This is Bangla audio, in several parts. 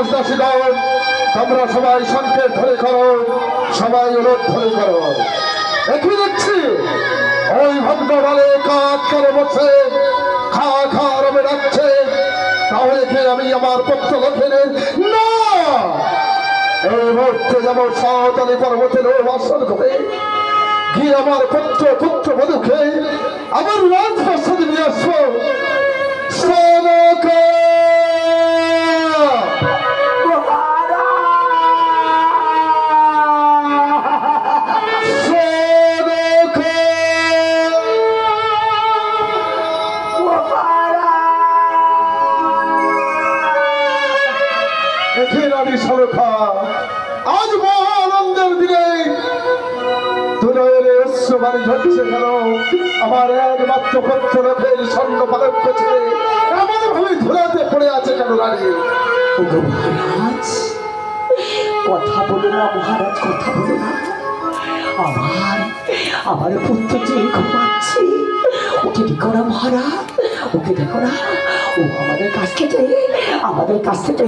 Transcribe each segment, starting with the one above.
দাস দাসীগণ তোমরা সবাই সংকেত ধরে করো, সবাই অনুরোধ ধরে করো। একই দেখছি ওই ভদ্র বলে কাজ করে বসে খা খা রবে ডাকছে, তাহলে কি আমি আমার পুত্র লক্ষ্মণের না এই মুহূর্তে যাবো সাঁওতালি পর্বতের বাসন করে গিয়ে আমার পুত্র পুত্র বধূকে আমার রাজপ্রাসাদে নিয়ে আসবো। আজ মহানন্দের দিনে বাড়ি ঝরছে কেন? আমার একমাত্র পুত্র লোকের স্বর্ণ পালক করছে এমন ভাবে ধুলাতে পড়ে আছে কেন? দাঁড়িয়ে মহারাজ কথা বলো না, মহারাজ কথা বলো না। আমার পুত্র যে ঘুমাচ্ছে, ওকে দেখো না মহারাজ, ওকে দেখো না। ও আমাদের কাছ থেকে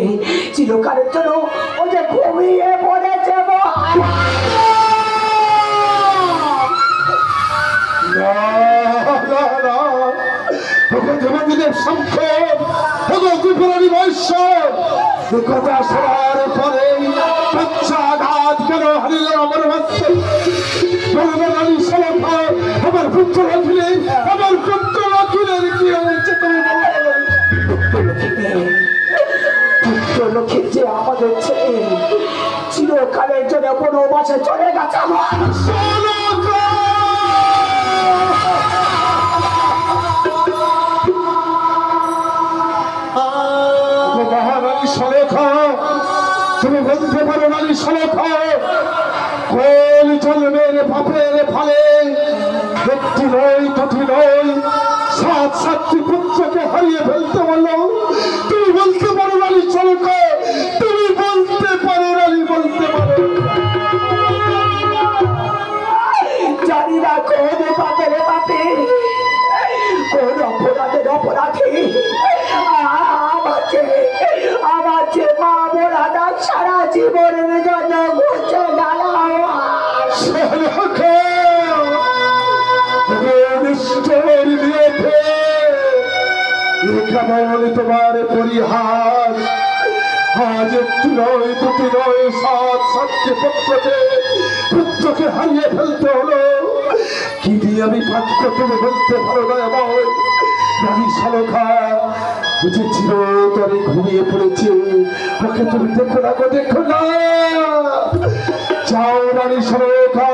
চিরকালের জন্য ও যে ঘুমিয়ে পড়েছে পশ্চাঘাত কেন হারিয়ে আমার বাচ্চা আমার পুত্র রাখিলে আমার পুত্র রাখিলের কি হয়েছে তুমি পুত্র লক্ষ্মী যে আমাদের ছেলে চিরকালের জন্য বনবাসে চলে গেছে। মহারানী সলেখা, তুমি বলতে পারো রানী সলেখা, কোন জন্মের পাপের ফলে একটি নয় দুটি নয় 7-7টি পুত্রকে হারিয়ে ফেলতে বলো? তুমি বলতে পারো রানী সলেখা, তুমি বলতে পারো রানী, বলতে পারো? জানি না কোন পাপের পাপে, কোন অপরাধের অপরাধী আমার যে মা বোনাটা সারা জীবনের জন্য ঘুরছে তোমার পরিহাস। আজ একটি নয় দুটি নয় 7-7টি পুত্রকে হারিয়ে ফেলতে হলো। কি দিয়ে আমি পাত্র তুমি বলতে পারো না? আমার রানী সলেখা যে চিরতরে ঘুমিয়ে পড়েছে, ওকে তুমি দেখো না গো, দেখো না। যাও রানী সলেখা,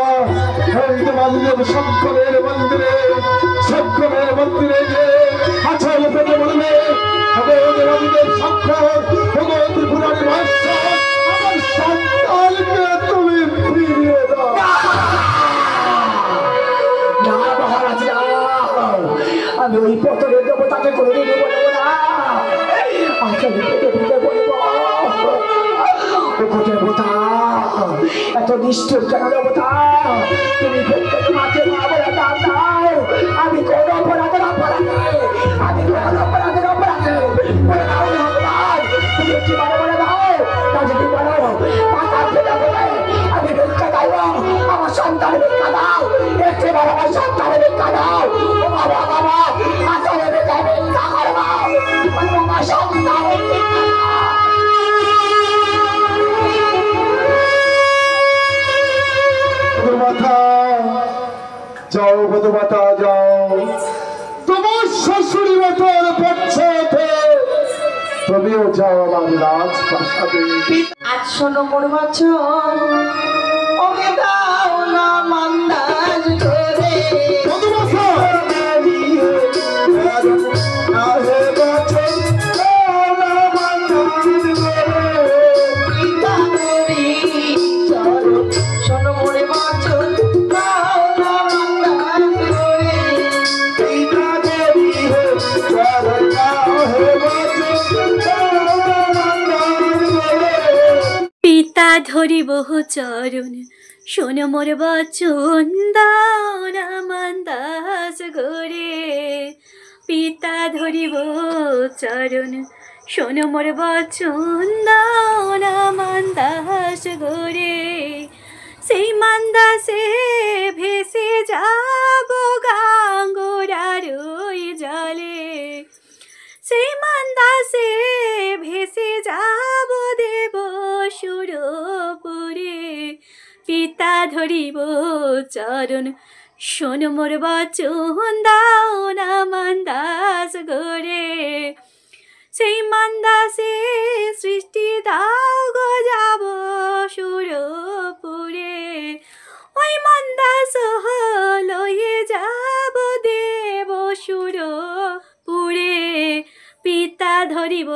শঙ্করের মন্দিরে যে আচল পেতে বলবে শঙ্কর ত্রিপুরারি ভাষ্য আমার সন্তানকে তুমি ফিরিয়ে দাও। আমি ওই পতনের দেবতাকে করে দিতে বলবো না, দেবতা এত নিষ্ঠুর কেন? দেবতা তুমি তোমাকে মা বলে দাও দাও। আমি কোন অপরাধের আমি কোন অপরাধের তুমি কি বলে দাও না? যদি বলো মাতার পিতা বলে আমি ভিক্ষা দাইব, আমার সন্তান ভিক্ষা দাও, একটি বড় আমার সন্তানের ভিক্ষা দাও। ও বাবা বাবা আসলে ভিক্ষা করবো, আমার সন্তানের ভিক্ষা দাও। যাও বধুমাতা যাও, তোমার শাশুড়ি মাতার পক্ষে তুমিও যাও আমার রাজপ্রাসাদে। আজ শোনো মোর বচন, ওকে দাও না মন্দাজ করে ধরি বহু চরণ শোন মোর বচন, দাও না মন্দাস ঘরে। পিতা ধরিব চরণ শোনো মোর বচন দাও না মান্দাস গরে, সেই মান্দাসে ভেসে যাব গাঙ্গোরার ওই জলে, সেই মান্দাসে ভেসে যাব দেব সুরপুরে, পিতা ধরিব চরণ শোনো মোর বচন দাও না মান্দাস গরে, সেই মান্দাসে সৃষ্টি দাও গো যাব সুরপুরে, ওই মান্দাস লয়ে যাব দেব সুরপুরে, পিতা ধরিব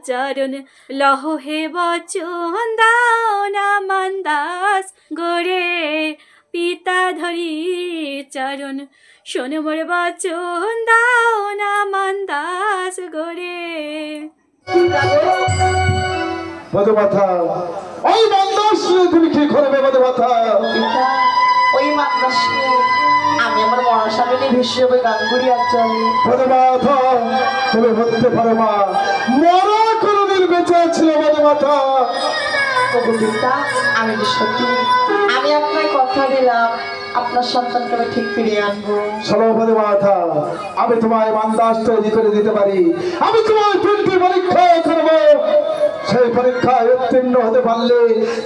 চরণ লহ হে বচন দাও না মান্দাস গরে, পিতা ধরি চরণ শোনো মোর বচন দাও না মান্দাস গরে। মধুমাথা, ওই মান্দাস নিয়ে তুমি কি করবে মধুমাথা? ওই মাদ্রাস নিয়ে আমি আমার মনসাবিনী হিসেবে গান করি আর চলে। মধুমাথা, তুমি বলতে পারো মা মরা কোনদিন বেঁচে ছিল মধুমাথা? পিতা, আমি যে সত্যি আমি আপনার কথা দিলাম আপনার সন্তানকে আমি ঠিক ফিরিয়ে আনবো। সর্বপদে মাথা, আমি তোমায় মান্দাস তৈরি করে দিতে পারি, আমি তোমায় 20 পরীক্ষা করবো, সেই পরীক্ষায় উত্তীর্ণ হতে পারলে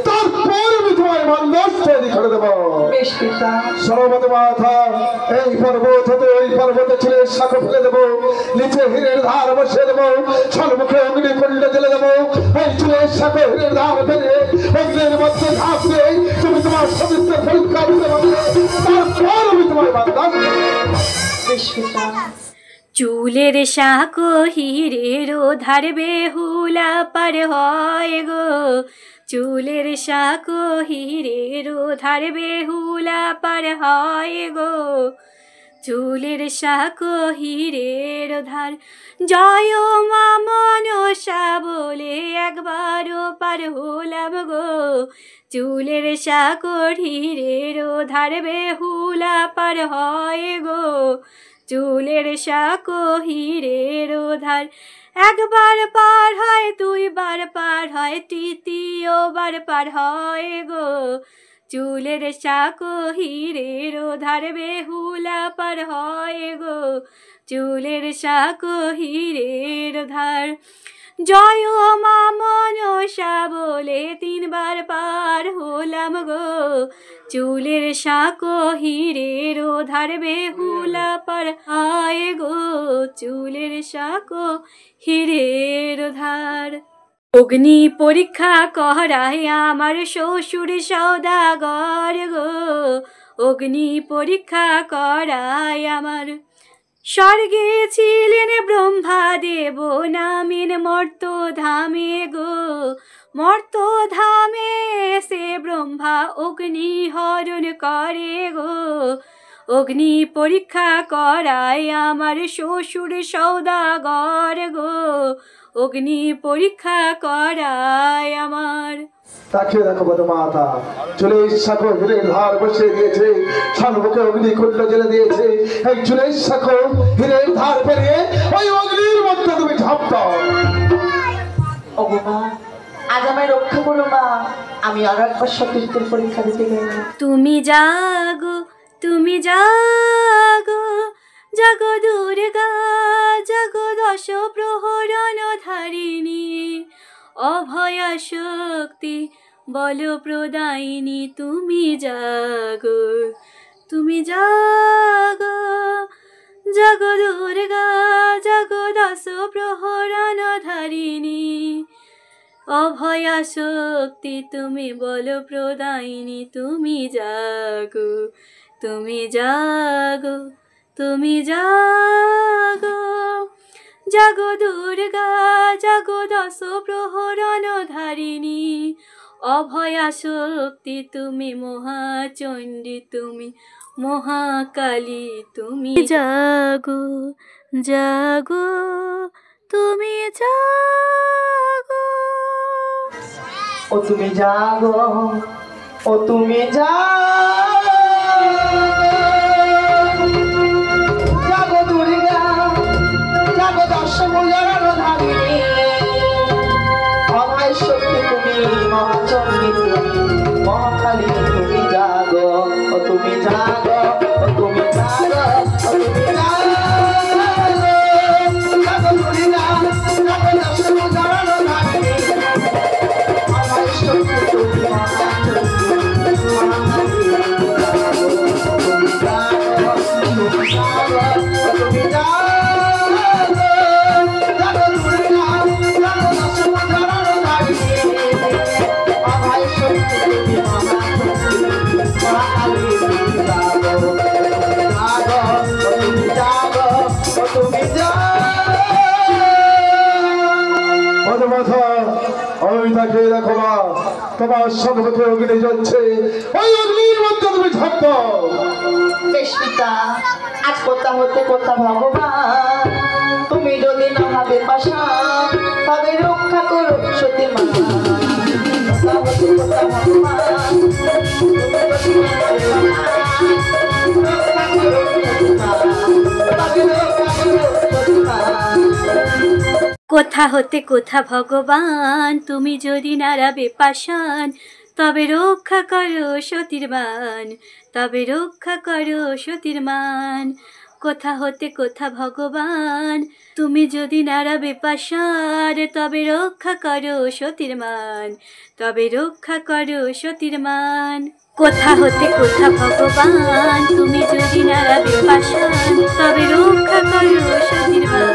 তারপর আমি তোমায় মান্দাস তৈরি করে দেবো। বেশ পিতা। সর্বপদে মাথা, এই পর্বত হতে ওই পর্বতে ছেলে শাখা ফেলে দেবো, নিচে হীরের ধার বসিয়ে দেবো, সম্মুখে অগ্নিকুণ্ড জ্বেলে দেবো, এই চুলের শাখা হীরের ধার ফেলে অগ্নির মধ্যে ঝাঁপ দিয়ে তুমি তোমার সবিস্তার পরীক্ষা দিতে পারলে তারপর আমি তোমায় মান্দাস। বেশ পিতা। চুলের শাকো হিরের ধার বেহুলা পার হয় গো, চুলের শাকো হিরের ধার বেহুলা পার হয় গো, চুলের শাকো হিরের ধার জয় মা মনসা বলে একবারও পার হলাম গো, চুলের শাকো হিরের ধার বেহুলা পার হয় গো, চুলের শাকো হিরের ধার একবার পার হয়, 2 বার পার হয়, 3য় পার হয় গো, চুলের শাকো হিরের ধার বেহুলা পার হয় গো, চুলের শাকো হিরের ধার জয় মা মনসা বলে 3 বার পার হলাম গো, চুলের শাকো হিরের ধার বেহুলা পার হয় গো, চুলের শাকো হিরের ধার। অগ্নি পরীক্ষা করায় আমার শ্বশুর সওদাগর গো, অগ্নি পরীক্ষা করায় আমার, স্বর্গে ছিলেন ব্রহ্মা দেব নামেন মর্ত ধামে গো, মর্ত ধামে সে ব্রহ্মা অগ্নি হরণ করে গো, অগ্নি পরীক্ষা করায় আমার শ্বশুর সওদাগর গো, অগ্নি পরীক্ষা করায় আমার। তাকিয়ে দেখো মধুমাথা, চুলের শাখো হীরের ধার বসিয়ে দিয়েছে, সম্মুখে অগ্নিকুণ্ড জ্বেলে দিয়েছে, এই চুলের শাখো হীরের ধার পেরিয়ে ওই অগ্নির মধ্যে তুমি ঝাঁপ দাও। ও বাবা, আজ আমায় রক্ষা করো মা, আমি আরো একবার সতীর্থের পরীক্ষা দিতে গেলাম। তুমি জাগো, তুমি জাগো, জাগো দুর্গা, জাগো 10 প্রহরণ ধারিণী, অভয়া শক্তি বল প্রদায়িনী, তুমি জাগো, তুমি জাগো, জাগো দুর্গা, জাগো 10 প্রহরণ ধারিণী, অভয়া শক্তি তুমি বল প্রদায়িনী, তুমি জাগো, তুমি জাগো, তুমি জাগো, জাগো দুর্গা, জাগো 10 প্রহরণ ধারিণী, অভয়া শক্তি তুমি মহাচণ্ডী, তুমি মহাকালী, তুমি জাগো, জাগো, তুমি জাগো। ও তুমি জাগো, ও তুমি জাগো, জাগো দুর্গা, জাগো 10 প্রহরণ ধারিণী, কালী তুমি জাগো, ও তুমি জাগো, ও তুমি জাগো, ও তুমি জাগো, জাগো তুমি জাগো, জাগো দশ জানো ধারণী, আমার শক্তি তুমি আমি তাকে দেখো মা, তোমার সম্মুখে অগ্নি জ্বলছে, ওই অগ্নির মধ্যে তুমি ঝাঁপ দাও। বেশ পিতা, আজ কোথা হতে কোথা ভগবান, তুমি যদি না হবে পাশান, তবে রক্ষা করো সতী মা। কোথা হতে কোথা ভগবান, তুমি যদি না হবে পাশান, রক্ষা করো সতী মা, তবে রক্ষা করো সতী মা। কোথা হতে কোথা ভগবান, তুমি যদি নাড়াবে পাষাণ, তবে রক্ষা করো সতীর মান, তবে রক্ষা করো সতীর মান। কোথা হতে কোথা ভগবান, তুমি যদি নাড়াবে পাষাণ, তবে রক্ষা করো সতীর মান, তবে রক্ষা করো সতীর মান। কোথা হতে কোথা ভগবান, তুমি যদি নাড়াবে পাষাণ, তবে রক্ষা করো সতীর মান,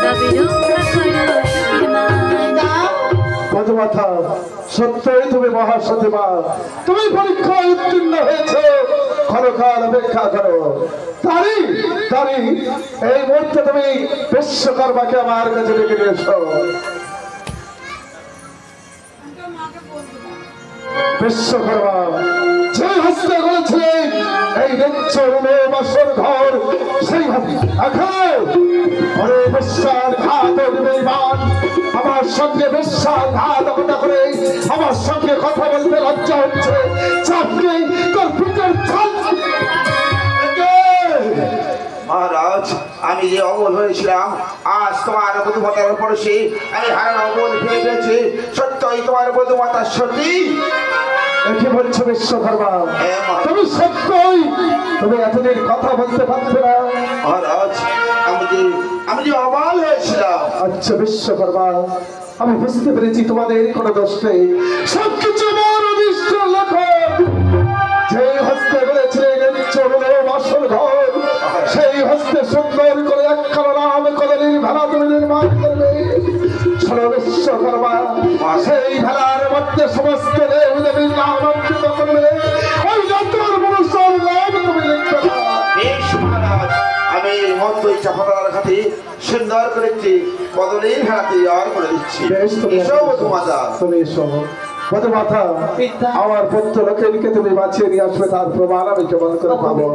তবে রক্ষা করো সতীর মান। পদমাথা, সত্যই তুমি মহাসতী মা, তুমি পরীক্ষায় উত্তীর্ণ হয়েছে, ক্ষণকাল অপেক্ষা করো। তারি তারি, এই মুহূর্তে তুমি বিশ্বকর্মাকে আমার কাছে ডেকে নিয়ে এসো। বিশ্বকর্মা যে হস্তে করেছিলেন এই বাসর ঘর, সেই ঘরে বিশ্বাসঘাতক বেঈমান আমার সঙ্গে বিশ্বাসঘাতকতা করে আমার সঙ্গে কথা বলতে লজ্জা হচ্ছে। চাপকে তোর পিঠের ছাল। মহারাজ, আমি যে অমল হয়েছিলাম, আজ তোমার বধূমাতার পরশে আমি হারানো অমল ফিরে পেয়েছি। সত্যই তোমার বধূমাতা সতী। কি বলছো বিশ্বকর্মা? হ্যাঁ, মা। তুমি সত্যই, তুমি এতদিন কথা বলতে পারছো না। মহারাজ, আমি যে অমল হয়েছিলাম। আচ্ছা বিশ্বকর্মা, আমি বুঝতে পেরেছি তোমাদের কোনো দোষ নেই, সবকিছু আমার অদৃষ্ট লক্ষণ। যে হস্তে করেছিলেন বাসর ঘর, সেই হস্তে সুন্দর করে একখানা নাম কদলির ভেলা তুমি নির্মাণ করবে। শোনো বিশ্বকর্মা, সেই ভেলার মধ্যে সমস্ত দেবদেবীর নাম অঙ্কিত করবে। ওই যন্ত্রের মনুষ্যর নাম তুমি লিখবে না। বেশ মহারাজ, আমি মধ্য ইচ্ছা ফটার খাতে সুন্দর করে একটি বদলের ভেড়া তৈরি করে দিচ্ছি। বেশ, তুমি এসো বধূমাতা। তুমি এসো বধূমাতা, পিতা। আমার পুত্র লোকেনকে তুমি বাঁচিয়ে নিয়ে আসবে, তার প্রমাণ আমি কেমন করে পাবো?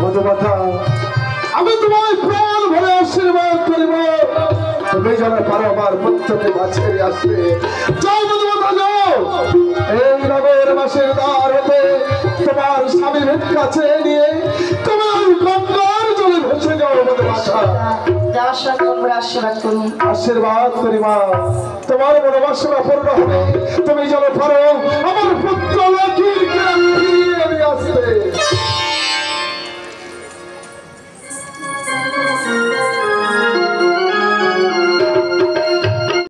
বধূমাতা, আমি তোমার প্রাণ ভরে আশীর্বাদ করিব, তুমি যেন পারো আমার পুত্রকে বাঁচিয়ে নিয়ে আসবে। যাও বধূমাতা, যাও। এই নগর মাসের দ্বার হতে তোমার স্বামীর কাছে নিয়ে তোমার গঙ্গার জলে ভেসে যাও বধূমাতা। যাওয়ার সময় তোমরা আশীর্বাদ করুন। আশীর্বাদ করি মা, তোমার মনোবাসনা পূর্ণ হবে। তুমি যেন পারো আমার পুত্র